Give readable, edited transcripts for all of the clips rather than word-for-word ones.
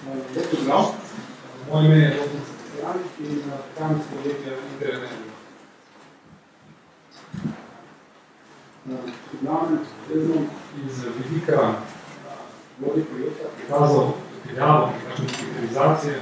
Doktor Blav, moje ime je Robin Sebastianik in prihajam iz podjetja Interenergo. Glavnem, iz vidika vodje projekta prikazal pripeljavo nekakšne digitalizacije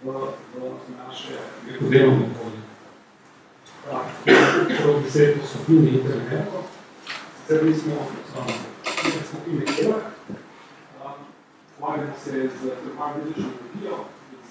v naše delovno okolje. Prav 10 skupini Interenergo, sicer mi smo skupine Kelak, ukvarjamo se z trgovanje tehnologijo,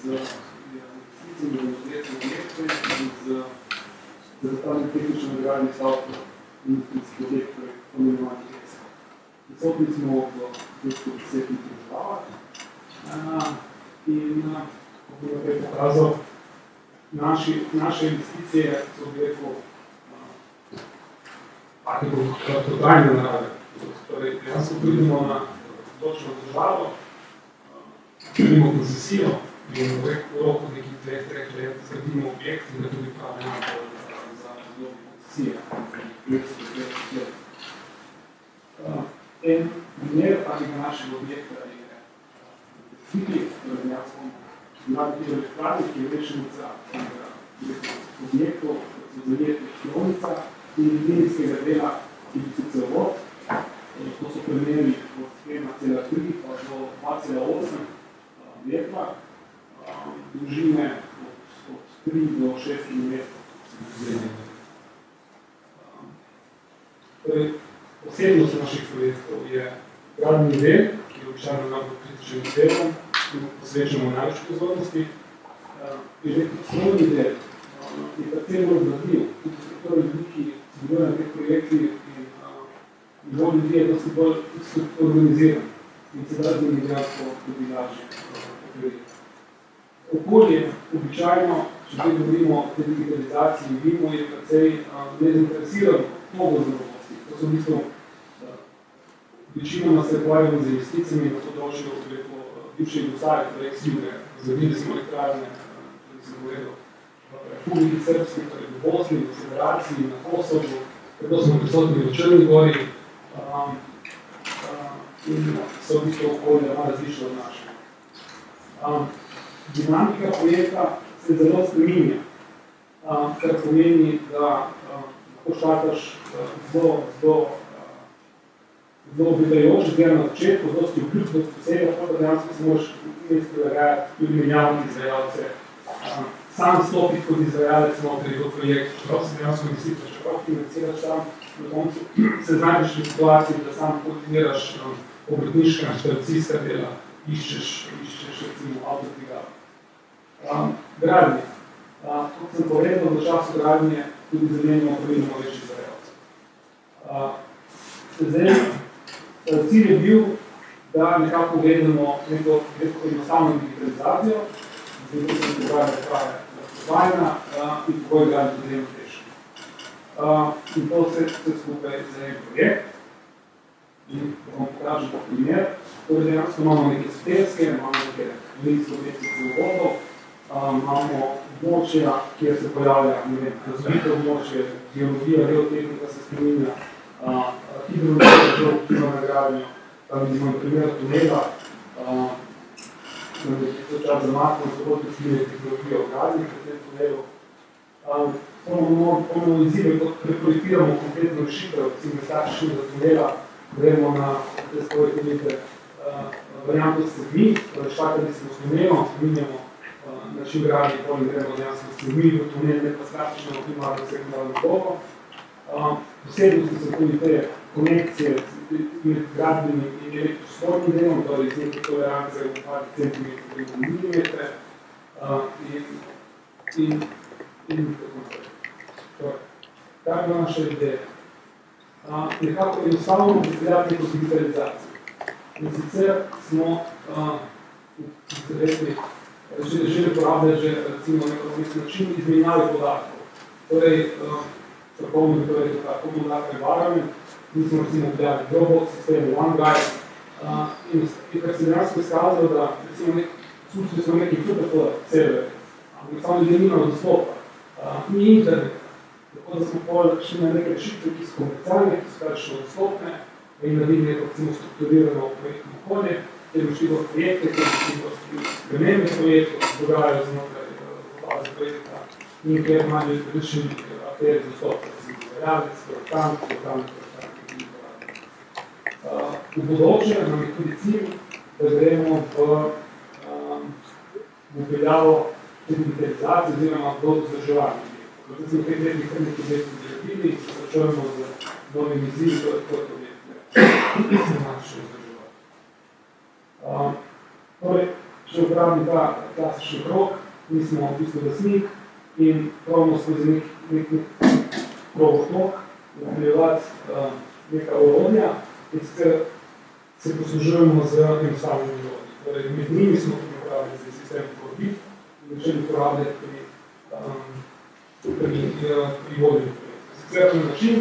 z investicami v izgledne objekte in z zastavljanjem tehnično nagrajenih stavkov in industrijskih objektov, pomenovanih ESA. Prisotni smo v 210 državah in, kot bi naprej pokazal, naše investicije so trajne narave. Torej, dejansko pridemo na določeno državo, dobimo koncesijo in v roku nekih 2-3 let zgradimo objekt in ga tudi pravimo za razlogi koncesije. En primer takega našega objekta je City, mladi elektrarni, ki je rešenica objektov, kot so zajeti Slovnica in linijskega dela, ki je cevovod. To so premeri od 1,3 pa do 2,8 metra, dolžine od 3 do 6 km. Posebnost naših projektov je gradbeni del, ki je običajno najbolj kritičen delom in posvečamo največ pozornosti. Osnovni del je parcelno razgradljiv, tudi strukturni ljudi, ki sodelujejo na teh projektih in nivo ljudi je dosti bolj organiziran in se da z njimi dejansko tudi lažje operiti. Okolje običajno, če te govorimo o tej digitalizaciji, vidimo, je precej nezainteresirano mnogo za novosti. To so v bistvu večinoma se ukvarjamo z investicijami na področju bivše Jugoslavije, torej Sivne. Zgradili smo elektrarne, tudi sem povedal, v Republiki Srpski, torej v Bosni, v Federaciji, na Kosovu, tako smo prisotni v Črni gori in so v bistvu okolje malo različno od našega. Dinamika projekta se zelo spreminja, kar pomeni, da lahko štartaš zelo obljubljajoč, zgleda na začetku, dosti obljub, dosti posebej, tako da dejansko se moraš imeti prilagajati tudi menjavati izvajalce, sam stopiti kot izvajalec notri v projekt, čeprav se dejansko investitor, čeprav financiraš tam, na koncu se znajdeš v situaciji, da sam koordiniraš obrtniška, inštalacijska dela, iščeš recimo avtoprigado. Gradnje. Kot sem povedal, v času gradnje tudi zamenjamo pravilno več izvajalcev. Cilj je bil, da nekako uvedemo neko enostavno digitalizacijo, zdaj ko se pogajanja prave razprovajna in pogoj gradnje tudi eno težko. In to vse skupaj za en projekt. In bom pokažem po primer. Torej dejansko imamo neke sotelske, imamo neke linijske objekte cevovodov, imamo območja, kjer se pojavlja razvite območje, geologija, geotehnika se spreminja, hidrologija, zelo vpliva na gradnjo, tam vidimo primer tunela, to čas za matno, zelo vpliva tehnologija v gradnji, v tem tunelu. Ponovno izzive, ko preprojektiramo konkretno rešitev, recimo starščnega tunela, gremo na te svoje tunite varianto stregni, torej štakali smo s tunelom, spreminjamo način gradnje, potem gremo dejansko stregni v tunel, ne pa starščnega primarno sekundarno dobo. Posebnosti so tudi te konekcije med gradbenim in elektrospornim delom, torej iz neke tolerance v par centimetrov do milimetre in tako naprej. Kaj je naša ideja? Nekako enostavno pripeljati neko digitalizacijo. In sicer smo želeli uporabljati že recimo neki način izmenjave podatkov. Torej, strokovno torej tako podatke varami, mi smo recimo vdali Dropbox, sistemu OneDrive in kar se dejansko izkazalo, da recimo smo neki super server, ampak samo ljudje nimamo dostopa, ni internet, tako da smo šli na neke rešitve, ki so komercialne, ki so dostopne in naredili neko recimo strukturirano projektno okolje, kjer boš videl projekte, kjer boš videl spremembe projektov, ki se dogajajo znotraj faze projekta in kjer imajo različni akteri dostop, recimo izvajalec, projektant, in tako naprej. V bodoče nam je tudi cilj, da gremo v upeljavo digitalizacije oziroma do vzdrževanja. Zato smo v teh letih kar nekaj objektov zgradili in se srečujemo z novimi izzivi, kot objekte se nače še vzdrževati. Torej, če uporabim ta klasični krog, mi smo v bistvu lastnik in probamo skozi nek krogotok upeljevati neka orodja in se poslužujemo z enostavnimi orodji. Torej, med njimi smo tudi uporabili za sistem Forbit in začeli uporabljati pri vodenju projekta. Sicer na način,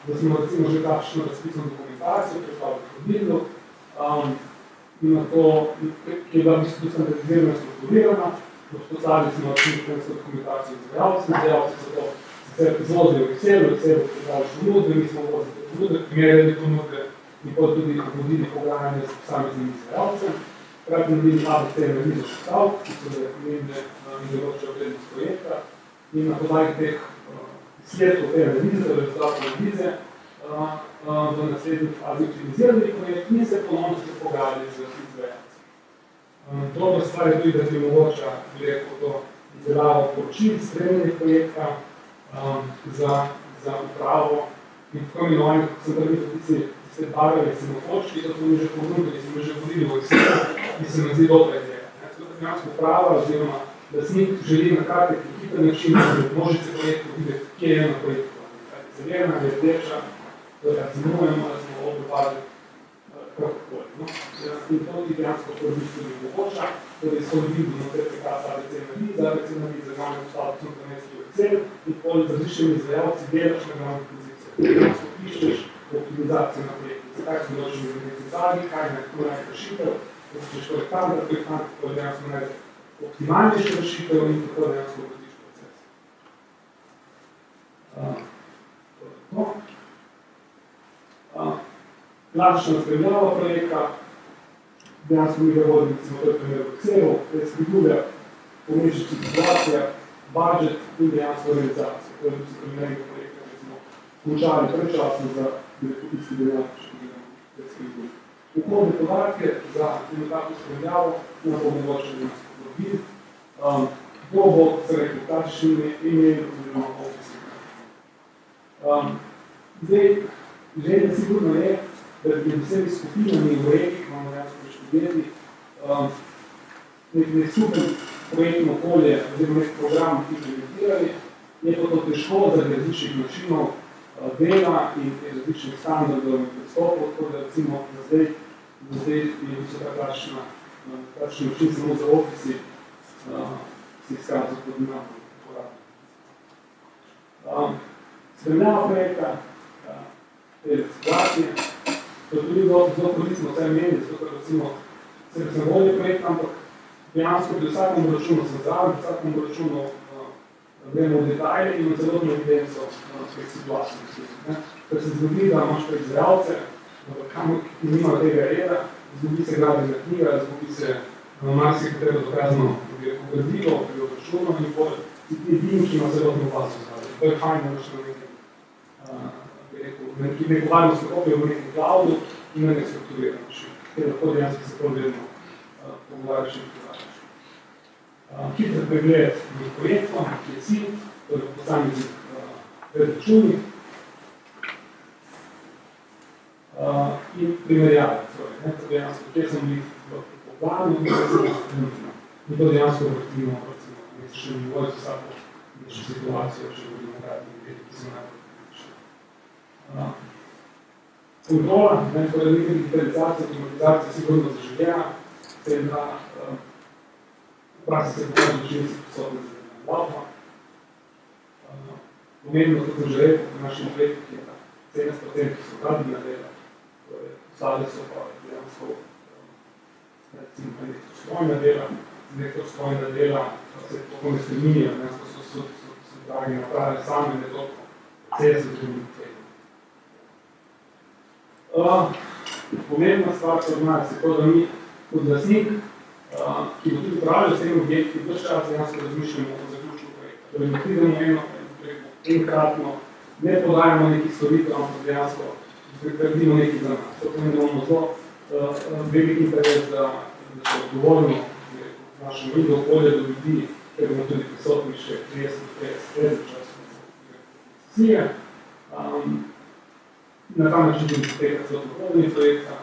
da smo recimo že takšno razpisno dokumentacijo predstavili Forbitlu in na to, ki je bila v bistvu standardizirana in strukturirana, vzpostavili smo načinsko dokumentacijo izvajalcev, izvajalci so to sicer izvozili v Excelu pripravili ponudbe, mi smo vozili te ponudbe, primerjali ponudbe in potem tudi vodili pogajanje s posameznim izvajalcem. Hkrati naredili ABC analizo postavk, ki so pomembne in določajo vrednost projekta in na podlagi teh izsledkov te analize, rezultatov analize, v naslednji fazi optimizirali projekt in se ponovno pogajali z izvajalcem. Dobra stvar je tudi, da ti omogoča to izdelavo poročil, spremljanje projekta za upravo in tako imenovanje, kot sem pravil, tiste barve semaforčki, to smo mi že ponudili, smo že vodili v Excelu in se nam zdi dobra ideja. Tako da finančna uprava oziroma lastnik želi na kratek in hiter način množice projektov videti, kje je na projektu. Zelena, je rdeča, razumujemo, da smo obdobali kakorkoli. In to ti dejansko Forbit tudi omogoča, torej so ljudi znotraj prikaz ABC analize, glavne postavke so namestili v Excel in poleg z različnimi izvajalci delaš na glavnih pozicij. Dejansko pišeš optimizacijo na projektu, zakaj so določeni zagredni zadnji, kaj je najbolj rešitev, poščeš projektant, ko dejansko najde optimalnejše rešitev in tako dejansko vodiš proces. Klasična spremljava projekta, dejansko mi ga vodimo, recimo to je primer v Excelu, predstavlja pomeščiti situacija, budžet in dejansko realizacijo. To je tudi primerjega projekta, recimo, končali predčasno za isti dejansko, če gledamo predstavljivo. Vhodne podatke za takšno spremljavo nam bo omogočili dejansko Forbit. To bo, se rekel, takšni email oziroma ofisi. Zdaj, želja sigurno je, da med vsemi skupinami v regiji, imamo dejansko študenti, nek super projektno okolje oziroma nek program, ki implementirali, je pa to težko zaradi različnih načinov dela in različnih standardov in pristopov, tako da recimo zdaj je so takšni način samo za ofisi si izkazati pod dinamo uporabljati. Spremljava projekta, te situacije, to je tudi zelo koristno vse meni, zato ker recimo se volje projekt, ampak dejansko pri vsakem računu sem zraven, pri vsakem računu gremo v detajle in v celotno evidenco teh situacij. Ker se zgodi, da imaš pa izvajalce, ki nimajo tega reda, zgodi se gradbena knjiga, zgodi se marsikatero dokazno gradivo pri računu in potem ti edinki ima celotno bazo zraven. To je fajn, da imaš na neko varnostno kopijo v nekem cloudu in na nek strukturiran način, ker lahko dejansko se povedno pogovarjaš in pogovarjaš. Hiter pregled med projektom, ki je cilj, torej posameznih predračuni in primerjave. To dejansko, kje sem bili v planu in kje sem trenutno. In to dejansko vrtimo v mesečnem nivoju za vsako mesečno situacijo, če govorimo o gradbenih delih, ki so najbolj kritični. Kontrola, torej nekaj digitalizacija, automatizacija sigurno zaželjena, se je da v praksi se pokaže, da čini si sposobne za glavno. Pomembno, kot sem že rekel, v našem projektu, ki je 70%, ki so gradbena dela, torej ostale so pa dejansko recimo elektrostrojna dela, elektrostrojna dela se tako ne spreminjajo, dejansko so dragi naprave same, ne toliko proces v trenutku. Pomembna stvar pri nas je to, da mi kot lastnik, ki bo tudi upravljal s temi objekti, vse čas dejansko razmišljamo o zaključku projekta. Torej, ne pridemo enkratno, ne podajamo nekih storitev, ampak dejansko gradimo nekaj za nas. To pomeni, da imamo zelo velik interes, da se odgovorimo v našem vidu okolje do ljudi, ker bomo tudi prisotni še 30-50 let v času koncesije. Na ta način tudi poteka celotno projekta.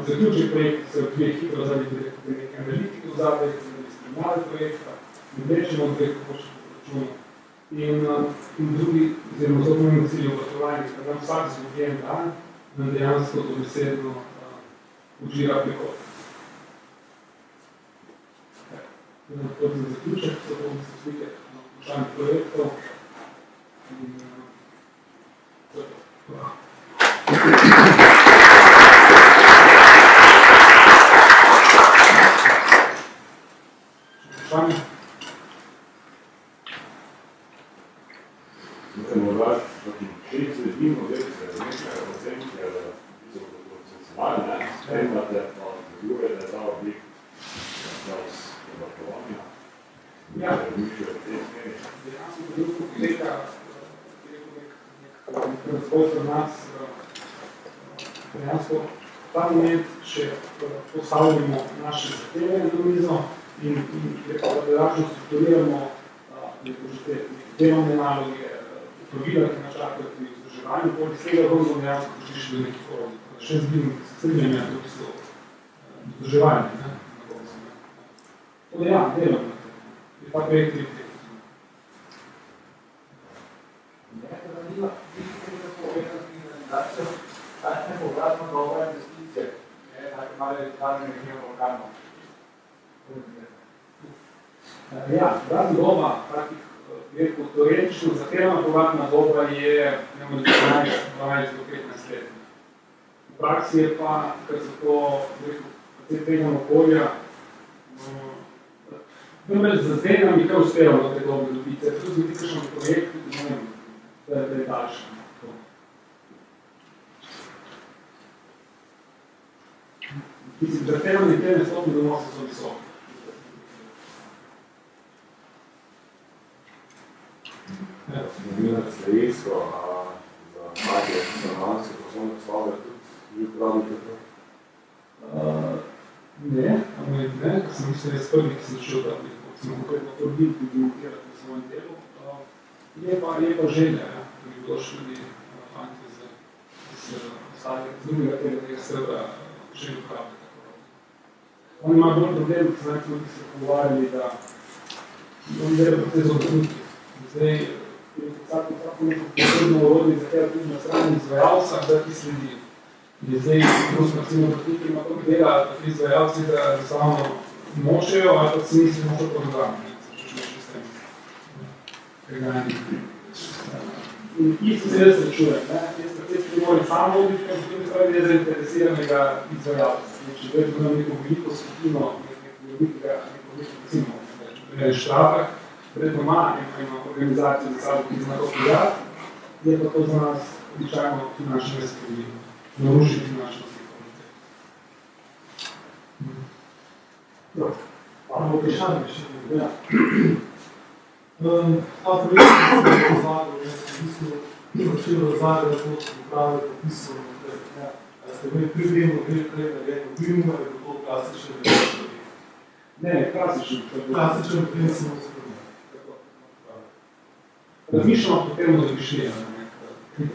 Zaključek projekta se odvije hitro zaradi nekaj analitike v zadnje, zaradi spremljave projekta, ne vlečemo od projekta početi po računu. In drugi, oziroma zelo pomembni cilj obratovanja, da nam vsak zgodjen dan nam dejansko dobesedno užira prihod. To je zaključek, so to se slike na vprašanje projektov. To je to. Vprašanje? Morda, če se vidimo, da se nekaj ocenke procesualne, spremljate pa zaljube, da je ta objekt čas obratovanja. Ja. Razmišljajo v tej smeri. Dejansko drugo poteka nek razvoj za nas. Dejansko v ta moment še postavljamo naše zahteve na mizo in dejansko strukturiramo delovne naloge, pravila, ki nas čakajo pri vzdrževanju, poleg tega bomo dejansko prišli do nekih orodij. Še strinjanja do vzdrževanja. To ja, delamo. Je ta projekt je projekt. Nekaj zanima, vi ste povedali organizacijo, kakšne povratno dobra investicije, tako malo elektrarne nekaj organov. Ja, povratna doba takih teoretično zahtevna povratna doba je 12 do 15 let. V praksi je pa, ker so to precej tvegana okolja, za zdaj nam je kar uspelo na te dobe dobiti. Se tudi zgodi kakšen projekt, da je daljši. Zahtevane teme stopne donose so visoke. Novinarec Lejsko za take stanovanjske poslovne stavbe tudi že uporabljate to? Ne, ker sem mislil, da je prvi, ki sem začel da sem konkretno trudil implementirati v svojem delu. Je pa želja, da bi bilo še ljudi fanti z drugega tega srebra želj uporabljati. Oni imajo bolj problem, ki se pogovarjali, da oni delajo proti zgodniki. Zdaj, vsako neko posebno orodje, za katero tudi na strani izvajalca, da ti sledi. In zdaj, recimo, vrtniki ima toliko dela, da ti izvajalci da enostavno močejo, ali pa se nisi močil po programi. In isto se jaz rečujem. Jaz predvsem moram sam voditi, ker se tudi pravi zainteresiranega izvajalca. Če zdaj imam neko veliko skupino, nekaj štabah, predno ima organizacijo za sabo, ki zna to prijati, je pa to za nas običajno finančne razpredljivo. Narušiti finančno slikovanje. Imamo vprašanje še nekaj. Ja. Ta projekt, ki ste v Zagrebu, jaz sem mislil, začel v Zagrebu, da to upravlja popisano naprej. Ste imeli približno kaj narejeno, bilno, ali je to klasičen projekt? Ne, klasičen. Klasičen projekt sem vzpravljal. Razmišljamo potem, da bi šli na nek